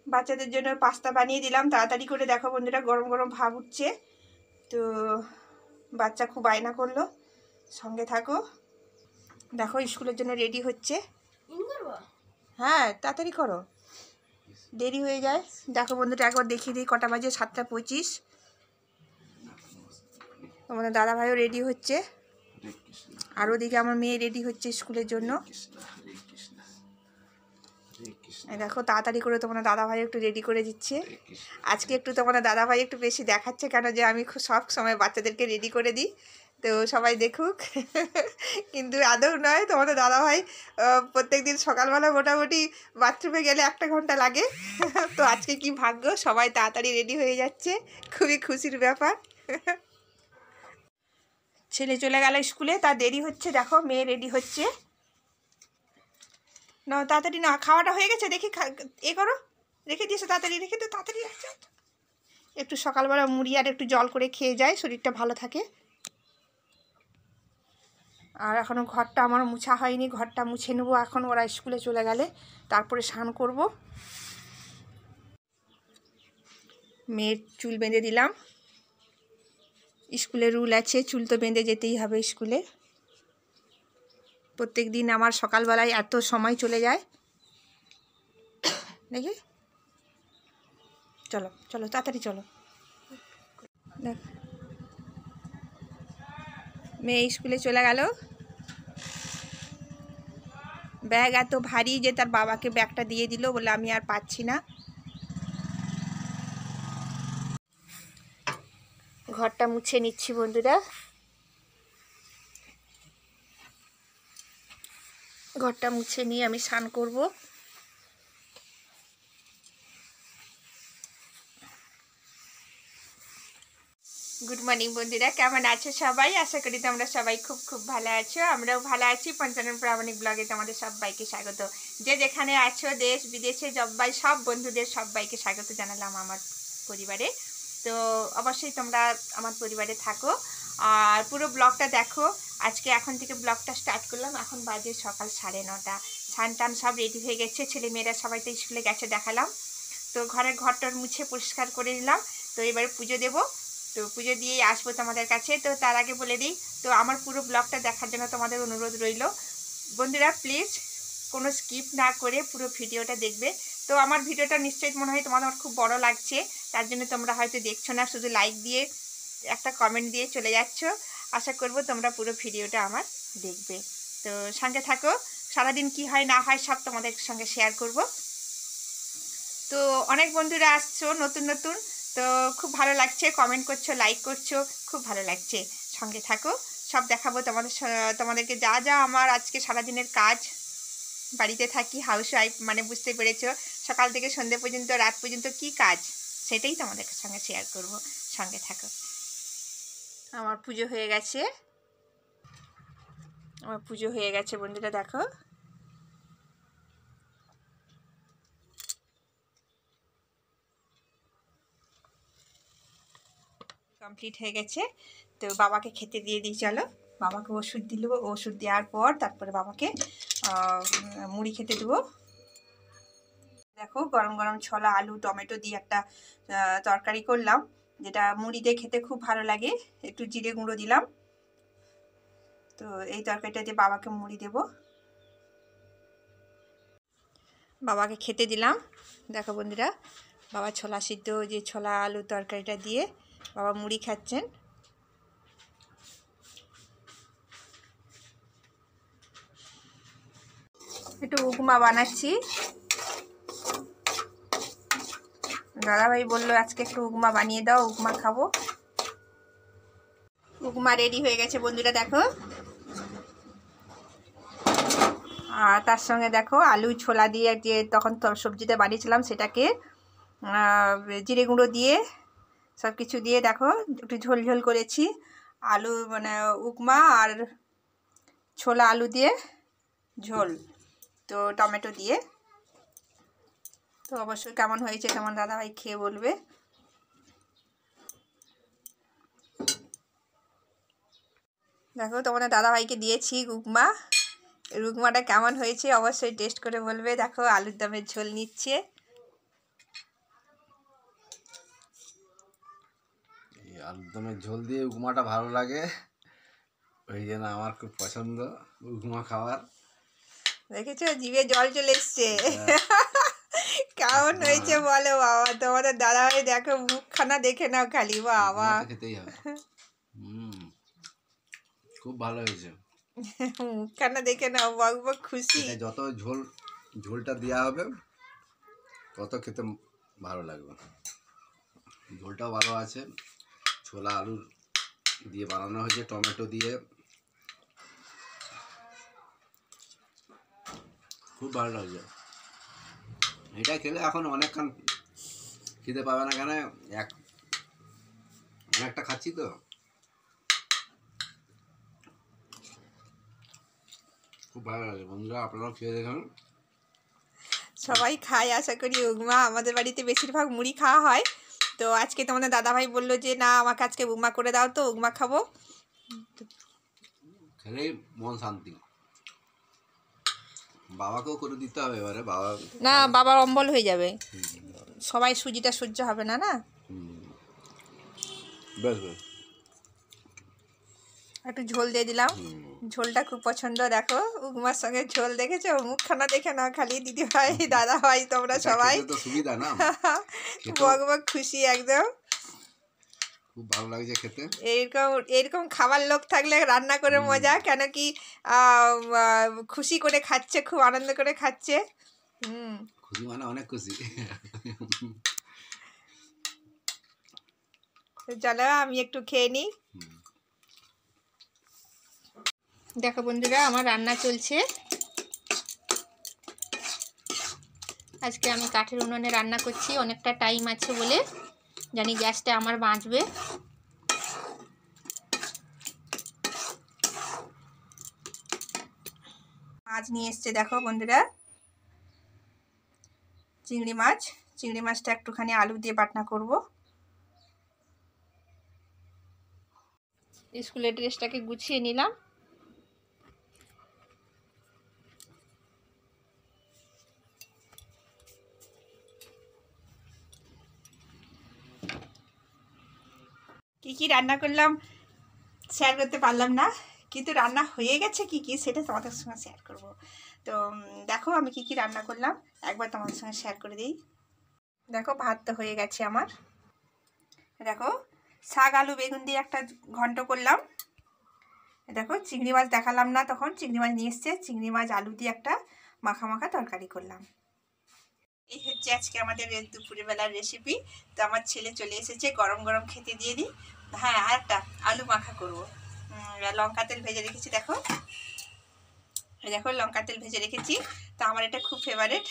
বাচ্চাদের জন্য পাস্তা বানিয়ে দিলাম তাড়াতাড়ি করে। দেখো বন্ধুরা গরম গরম ভাব উঠছে, তো বাচ্চা খুব বায়না করলো, সঙ্গে থাকো। দেখো স্কুলের জন্য রেডি হচ্ছে। হ্যাঁ তাড়াতাড়ি করো, দেরি হয়ে যায়। দেখো বন্ধুটা একবার দেখিয়ে দিই কটা বাজে, 7:25। আমাদের দাদাভাইও রেডি হচ্ছে, আর ওদিকে আমার মেয়ে রেডি হচ্ছে স্কুলের জন্য। দেখো তাড়াতাড়ি করে তোমার দাদাভাই একটু রেডি করে দিচ্ছে। আজকে একটু তোমার দাদাভাই একটু বেশি দেখাচ্ছে, কেন যে আমি সব সময় বাচ্চাদেরকে রেডি করে দিই, তো সবাই দেখুক। কিন্তু আদৌ নয়, তোমাদের দাদাভাই প্রত্যেক দিন সকালবেলা মোটামুটি বাথরুমে গেলে 1 ঘন্টা লাগে। তো আজকে কি ভাগ্য, সবাই তাড়াতাড়ি রেডি হয়ে যাচ্ছে, খুবই খুশির ব্যাপার। ছেলে চলে গেল স্কুলে, তার দেরি হচ্ছে। দেখো মেয়ে রেডি হচ্ছে। না তাড়াতাড়ি না, খাওয়াটা হয়ে গেছে দেখি, এ করো, রেখে দিয়েছো তাড়াতাড়ি, রেখে তো তাড়াতাড়ি। একটু সকালবেলা মুড়ি আর একটু জল করে খেয়ে যায়, শরীরটা ভালো থাকে। আর এখনও ঘরটা আমার মুছা হয়নি, ঘরটা মুছে নেবো এখন, ওরা স্কুলে চলে গেলে তারপরে স্নান করব। মেয়ের চুল বেঁধে দিলাম, স্কুলে রুল আছে, চুল তো বেঁধে যেতেই হবে স্কুলে। প্রত্যেক দিন আমার সকালবেলায় এত সময় চলে যায়। দেখি, চলো চলো তাড়াতাড়ি চলো। দেখ মেয়ে স্কুলে চলে গেল, ব্যাগ এত ভারী যে তার বাবাকে ব্যাগটা দিয়ে দিল, বলে আমি আর পাচ্ছি না। ঘরটা মুছে নিচ্ছি বন্ধুরা, ঘরটা মুছে নিয়ে আমি স্নান করব। গুড মর্নিং বন্ধুরা, কেমন আছো সবাই? আশা করি তোমরা সবাই খুব খুব ভালো আছো, আমরাও ভালো আছি। পঞ্চানন প্রামাণিক ব্লগে তোমাদের সবাইকে স্বাগত। যে যেখানে আছো, দেশ বিদেশে সবাই, সব বন্ধুদের সবাইকে স্বাগত জানালাম আমার পরিবারে। তো অবশ্যই তোমরা আমার পরিবারে থাকো আর পুরো ব্লগটা দেখো। আজকে এখন থেকে ব্লগটা স্টার্ট করলাম, এখন বাজে সকাল 9:30। স্নান টান সব রেডি হয়ে গেছে, ছেলেমেয়েরা সবাই তো স্কুলে গেছে দেখালাম। তো ঘরটার মুছে পরিষ্কার করে নিলাম। তো এবারে পুজো দেবো, তো পুজো দিয়েই আসবো তোমাদের কাছে। তো তার আগে বলে দিই, তো আমার পুরো ব্লগটা দেখার জন্য তোমাদের অনুরোধ রইল বন্ধুরা, প্লিজ কোনো স্কিপ না করে পুরো ভিডিওটা দেখবে। তো আমার ভিডিওটা নিশ্চয়ই মনে হয় তোমাদের খুব বড় লাগছে, তার জন্য তোমরা হয়তো দেখছো না, শুধু লাইক দিয়ে একটা কমেন্ট দিয়ে চলে যাচ্ছ। আশা করব তোমরা পুরো ভিডিওটা আমার দেখবে। তো সঙ্গে থাকো, সারাদিন কি হয় না হয় সব তোমাদের সঙ্গে শেয়ার করব। তো অনেক বন্ধুরা আসছো নতুন নতুন, তো খুব ভালো লাগছে, কমেন্ট করছো, লাইক করছো, খুব ভালো লাগছে। সঙ্গে থাকো, সব দেখাবো তোমাদেরকে যা যা আমার আজকে সারাদিনের কাজ। বাড়িতে থাকি, হাউস ওয়াইফ মানে বুঝতে পেরেছো, সকাল থেকে সন্ধ্যে পর্যন্ত, রাত পর্যন্ত কি কাজ, সেটাই তোমাদের সঙ্গে শেয়ার করব। সঙ্গে থাকো। আমার পুজো হয়ে গেছে, আমার পুজো হয়ে গেছে বন্ধুরা, দেখো কমপ্লিট হয়ে গেছে। তো বাবাকে খেতে দিয়ে দিই, চলো বাবাকে ওষুধ দিল, ওষুধ দেওয়ার পর তারপরে বাবাকে মুড়ি খেতে দেবো। দেখো গরম গরম ছোলা আলু টমেটো দিয়ে একটা তরকারি করলাম, যেটা মুড়ি দিয়ে খেতে খুব ভালো লাগে। একটু জিরে গুঁড়ো দিলাম। তো এই তরকারিটা দিয়ে বাবাকে মুড়ি দেব, বাবাকে খেতে দিলাম। দেখো বন্ধুরা, বাবা ছোলা সিদ্ধ, যে ছোলা আলু তরকারিটা দিয়ে বাবা মুড়ি খাচ্ছেন। একটু উপমা বানাচ্ছি, দাদাভাই বললো আজকে একটু উপমা বানিয়ে দাও, উপমা খাবো। উপমা রেডি হয়ে গেছে বন্ধুরা, দেখো। আর তার সঙ্গে দেখো আলু ছোলা দিয়ে যে তখন সবজিটা বানিয়েছিলাম, সেটাকে জিরে গুঁড়ো দিয়ে সব কিছু দিয়ে দেখো একটু ঝোল ঝোল করেছি। আলু মানে উপমা আর ছোলা আলু দিয়ে ঝোল, তো টমেটো দিয়ে। তো অবশ্যই কেমন হয়েছে তোমার দাদাভাই খেয়ে বলবে। দেখো তোমাদের দাদাভাইকে দিয়েছি উপমা, উপমাটা কেমন হয়েছে অবশ্যই টেস্ট করে বলবে। দেখো আলুর দমের ঝোল নিচ্ছে, আলুদমের ঝোল দিয়ে উপমাটা ভালো লাগে, ওই জন্য আমার খুব পছন্দ উপমা খাবার। দেখেছো জিভে জল চলে এসছে। কেমন হয়েছে বলো বাবা, তোমাদের দাদাভাই দেখো মুখখানা দেখে নাও খালি, বাবা খেতেই হবে। খুব ভালো হয়েছে, মুখখানা দেখে নাও, বক বক খুশি। যত ঝোলটা দেওয়া হবে তত খেতে ভালো লাগবে। ঝোলটাও ভালো আছে, ছোলা আলু দিয়ে বানানো হয়েছে, টমেটো দিয়ে, খুব ভালো লাগছে। এটা খেলে এখন অনেকক্ষণ খিদে পাবে না, কেন অনেকটা খাচ্ছি তো। খুব ভালো লাগে বন্ধুরা, আপনারাও খেয়ে দেখুন। সবাই খায় আশা করি উপমা, আমাদের বাড়িতে বেশিরভাগ মুড়ি খাওয়া হয়। তো আজকে তোমাদের দাদাভাই বললো যে না আমাকে আজকে উপমা করে দাও, তো উপমা খাবো। খেলেই মন শান্তি। বাবাকেও করে দিতে হবে এবারে, বাবা না বাবার অম্বল হয়ে যাবে, সবাই সুজিটা সহ্য হবে না। না বেশ বেশ, একটু ঝোল দিয়ে দিলাম, ঝোলটা খুব পছন্দ। দেখো উপমার সঙ্গে ঝোল, দেখেছো মুখখানা দেখে নাও খালি, দিদি ভাই দাদা ভাই তোমরা সবাই তো সুবিধা না, বক বক খুশি একদম। খুব ভালো লাগছে খেতে। এরকম খাবার লোক থাকলে রান্না করে মজা, কেন কি খুশি করে খাচ্ছে, খুব আনন্দ করে খাচ্ছে। খুশি মানে অনেক খুশি। চলো আমি একটু খেয়ে নিই। দেখো বন্ধুরা আমার রান্না চলছে। আজকে আমি কাঠের উনুনে রান্না করছি, অনেকটা টাইম আছে বলে, জানি গ্যাসটা আমার বাঁচবে। মাছ নিয়ে এসছে দেখো বন্ধুরা, চিংড়ি মাছ। চিংড়ি মাছটা একটুখানি আলু দিয়ে বাটনা করব। স্কুলের ড্রেসটাকে গুছিয়ে নিলাম। কি কি রান্না করলাম শেয়ার করতে পারলাম না, কিন্তু রান্না হয়ে গেছে কি কি সেটা তোমাদের সঙ্গে শেয়ার করব। তো দেখো আমি কি কি রান্না করলাম একবার তোমাদের সঙ্গে শেয়ার করে দিই। দেখো ভাত তো হয়ে গেছে আমার। দেখো শাক আলু বেগুন দিয়ে একটা ঘন্ট করলাম। দেখো চিংড়ি মাছ দেখালাম না তখন, চিংড়ি মাছ নিয়ে এসছে, চিংড়ি মাছ আলু দিয়ে একটা মাখা মাখা তরকারি করলাম। এই হচ্ছে আজকে আমাদের দুপুরবেলার রেসিপি। তো আমার ছেলে চলে এসেছে, গরম গরম খেতে দিয়ে দিই। হ্যাঁ আর একটা আলু মাখা করবো, লঙ্কা তেল ভেজে রেখেছি। দেখো দেখো লঙ্কা তেল ভেজে রেখেছি। তো আমার এটা খুব ফেভারিট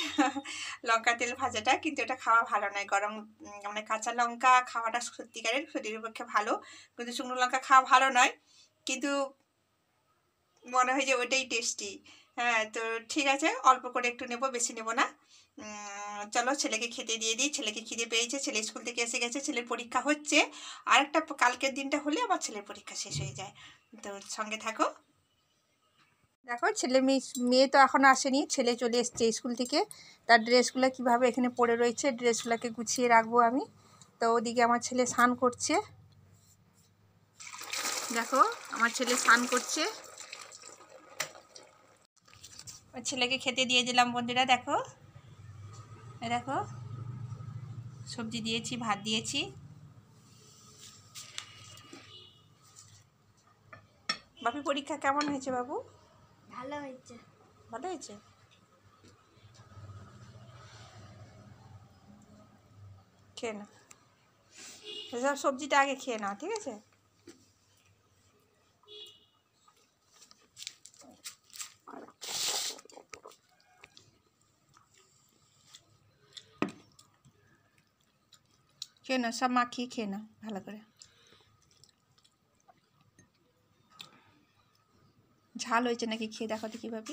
লঙ্কা তেল ভাজাটা, কিন্তু এটা খাওয়া ভালো নয়। গরম মানে কাঁচা লঙ্কা খাওয়াটা সত্যিকারের শরীরের পক্ষে ভালো, কিন্তু শুকনো লঙ্কা খাওয়া ভালো নয়, কিন্তু মনে হয় যে ওটাই টেস্টি। হ্যাঁ তো ঠিক আছে, অল্প করে একটু নেব, বেশি নেব না। চলো ছেলেকে খেতে দিয়ে দিই, ছেলেকে খিদে পেয়েছে, ছেলে স্কুল থেকে এসে গেছে, ছেলের পরীক্ষা হচ্ছে। আর একটা কালকের দিনটা হলে আমার ছেলের পরীক্ষা শেষ হয়ে যায়। তো সঙ্গে থাকো। দেখো ছেলে মেয়ে তো এখনও আসেনি, ছেলে চলে এসছে স্কুল থেকে। তার ড্রেসগুলো কীভাবে এখানে পড়ে রয়েছে, ড্রেসগুলোকে গুছিয়ে রাখবো আমি। তো ওদিকে আমার ছেলে স্নান করছে। দেখো আমার ছেলে স্নান করছে, ছেলেকে খেতে দিয়ে দিলাম বন্ধুরা। দেখো দেখো সবজি দিয়েছি, ভাত দিয়েছি। বাপি পরীক্ষা কেমন হয়েছে বাবু? ভালো হয়েছে। ভালো হয়েছে, খেয়ে না, এসব সবজিটা আগে খেয়ে নাও, ঠিক আছে? খেয়ে না, সব মাখিয়ে খেয়ে না ভালো করে। ঝাল হয়েছে নাকি খেয়ে দেখো তো কীভাবে।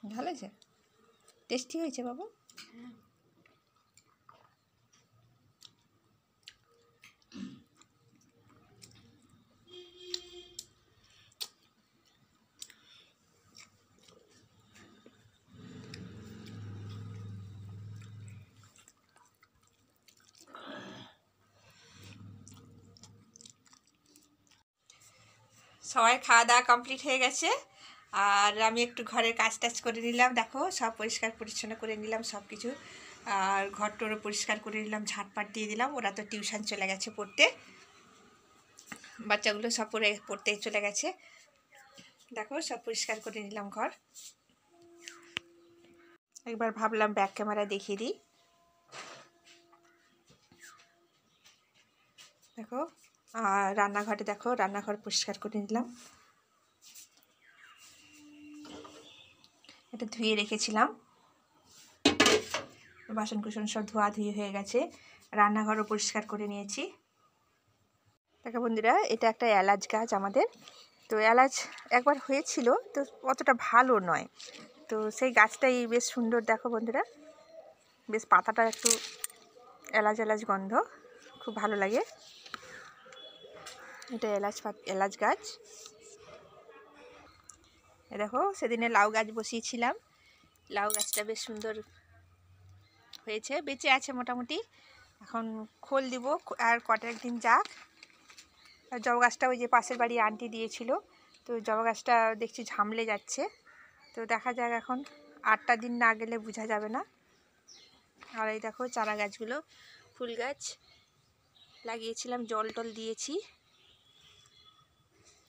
ঝাল হয়েছে, টেস্টি হয়েছে বাবু। সবাই খাওয়া দাওয়া কমপ্লিট হয়ে গেছে, আর আমি একটু ঘরের কাজ টাজ করে নিলাম। দেখো সব পরিষ্কার পরিচ্ছন্ন করে নিলাম সব কিছু, আর ঘরটরও পরিষ্কার করে নিলাম, ঝাঁটপাট দিয়ে দিলাম। ওরা তো টিউশন চলে গেছে পড়তে, বাচ্চাগুলো সব পড়তে চলে গেছে। দেখো সব পরিষ্কার করে নিলাম ঘর। একবার ভাবলাম ব্যাক ক্যামেরা দেখিয়ে দিই। দেখো, আর রান্নাঘরে দেখো, রান্নাঘর পরিষ্কার করে নিলাম। এটা ধুয়ে রেখেছিলাম, বাসন কুসন সব ধোয়াধুয়ি হয়ে গেছে। রান্নাঘরও পরিষ্কার করে নিয়েছি। দেখো বন্ধুরা, এটা একটা এলাচ গাছ আমাদের। তো এলাচ একবার হয়েছিল, তো অতটা ভালো নয়। তো সেই গাছটাই বেশ সুন্দর। দেখো বন্ধুরা, বেশ পাতাটা একটু এলাচ এলাচ গন্ধ, খুব ভালো লাগে। এটা এলাচ গাছ। দেখো সেদিনে লাউ গাছ বসিয়েছিলাম, লাউ গাছটা বেশ সুন্দর হয়েছে, বেঁচে আছে মোটামুটি। এখন খোল দিব, আর কটা একদিন যাক। আর জবা গাছটা ওই যে পাশের বাড়ি আন্টি দিয়েছিল, তো জবা গাছটা দেখছি ঝামলে যাচ্ছে। তো দেখা যাক, এখন 8টা দিন না গেলে বোঝা যাবে না। আর এই দেখো চারা গাছগুলো, ফুল গাছ লাগিয়েছিলাম, জল টল দিয়েছি।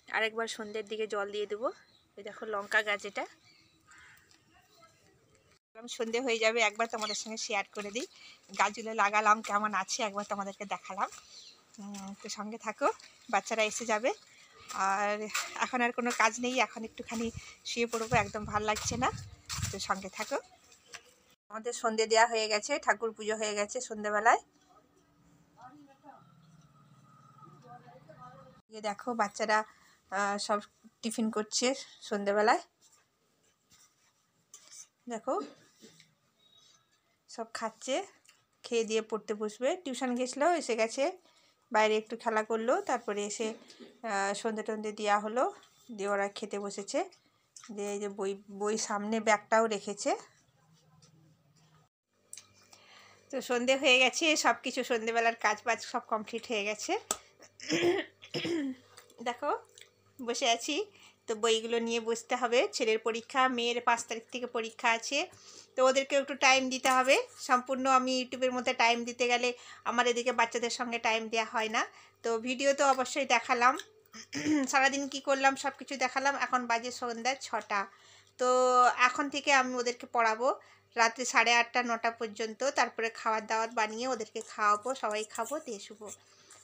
আরেকবার সন্ধ্যের দিকে জল দিয়ে দেবো। এই দেখো লঙ্কা গাছ, এটা সন্ধে হয়ে যাবে, একবার তোমাদের সঙ্গে শেয়ার করে দিই। গাছগুলো লাগালাম কেমন আছে একবার তোমাদেরকে দেখালাম। তো সঙ্গে থাকো, বাচ্চারা এসে যাবে। আর এখন আর কোনো কাজ নেই, এখন একটুখানি শুয়ে পড়বো, একদম ভাল লাগছে না। তো সঙ্গে থাকো। আমাদের সন্ধে দেওয়া হয়ে গেছে, ঠাকুর পুজো হয়ে গেছে সন্ধেবেলায়। দেখো বাচ্চারা সব টিফিন করছে সন্ধেবেলায়। দেখো সব খাচ্ছে, খেয়ে দিয়ে পড়তে বসবে। টিউশন গেছিলো, এসে গেছে, বাইরে একটু খেলা করলো, তারপরে এসে সন্ধে টন্ধে দেওয়া হলো, দিয়ে ওরা খেতে বসেছে। দিয়ে এই যে বই সামনে ব্যাগটাও রেখেছে। তো সন্ধে হয়ে গেছে, সব কিছু সন্ধেবেলার কাজ বাজ সব কমপ্লিট হয়ে গেছে। দেখো বসে আছি, তো বইগুলো নিয়ে বসতে হবে। ছেলের পরীক্ষা, মেয়ের 5 তারিখ থেকে পরীক্ষা আছে, তো ওদেরকে একটু টাইম দিতে হবে। সম্পূর্ণ আমি ইউটিউবের মধ্যে টাইম দিতে গেলে আমার এদিকে বাচ্চাদের সঙ্গে টাইম দেওয়া হয় না। তো ভিডিও তো অবশ্যই দেখালাম, সারাদিন কি করলাম সব কিছু দেখালাম। এখন বাজে সন্ধ্যা 6টা। তো এখন থেকে আমি ওদেরকে পড়াবো রাত্রি 8:30 9টা পর্যন্ত। তারপরে খাবার দাবার বানিয়ে ওদেরকে খাওয়াবো, সবাই খাবো, দিয়ে শুবো।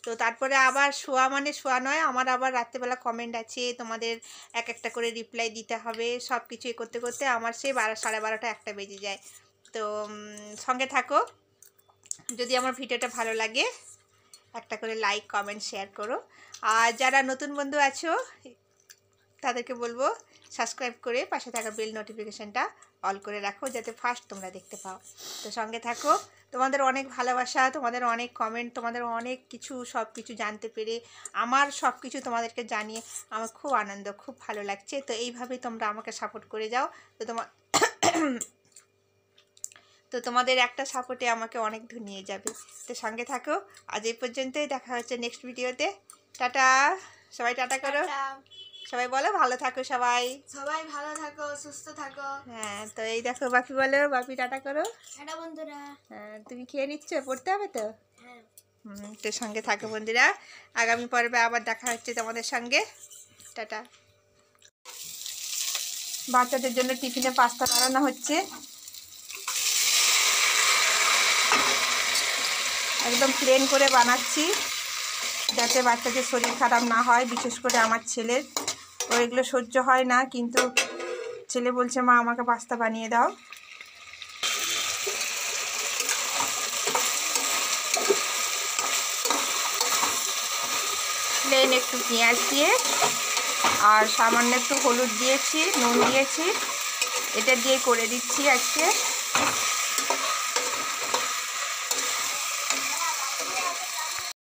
তো তারপরে আবার শোয়া মানে শোয়া নয়, আমার আবার রাত্রেবেলা কমেন্ট আছে, তোমাদের এক একটা করে রিপ্লাই দিতে হবে। সব কিছু করতে করতে আমার সেই 12 সাড়ে 12টা 1টা বেজে যায়। তো সঙ্গে থাকো। যদি আমার ভিডিওটা ভালো লাগে একটা করে লাইক কমেন্ট শেয়ার করো। আর যারা নতুন বন্ধু আছো তাদেরকে বলবো সাবস্ক্রাইব করে পাশে থাকা বেল নোটিফিকেশানটা অল করে রাখো, যাতে ফার্স্ট তোমরা দেখতে পাও। তো সঙ্গে থাকো। তোমাদের অনেক ভালোবাসা, তোমাদের অনেক কমেন্ট, তোমাদের অনেক কিছু সব কিছু জানতে পেরে, আমার সব কিছু তোমাদেরকে জানিয়ে আমার খুব আনন্দ, খুব ভালো লাগছে। তো এইভাবেই তোমরা আমাকে সাপোর্ট করে যাও। তো তোমাদের একটা সাপোর্টে আমাকে অনেক দূর নিয়ে যাবে। তো সঙ্গে থাকো। আজ এই পর্যন্তই, দেখা হচ্ছে নেক্সট ভিডিওতে। টাটা, সবাই টাটা করো। সবাই বলো ভালো থাকো, সবাই সবাই ভালো থাকো, সুস্থ থাকো। হ্যাঁ, তো এই দেখো বাপি বলো, বাপি টাটা করো। টাটা বন্ধুরা। হ্যাঁ, তুমি খেয়ে নিচ্ছ, পড়তে হবে তো। হ্যাঁ। তো সঙ্গে থাকো বন্ধুরা, আগামী পর্বে আবার দেখা হচ্ছে তোমাদের সঙ্গে। টাটা। বাচ্চাদের জন্য টিফিনে পাস্তা বানানো হচ্ছে, একদম প্লেন করে বানাচ্ছি যাতে বাচ্চাদের শরীর খারাপ না হয়। বিশেষ করে আমার ছেলের, ওর এগুলো সহ্য হয় না, কিন্তু ছেলে বলছে মা আমাকে পাস্তা বানিয়ে দাও। প্লেন একটু পেঁয়াজ দিয়ে আর সামান্য একটু হলুদ দিয়েছি, নুন দিয়েছি, এটা দিয়ে করে দিচ্ছি আজকে।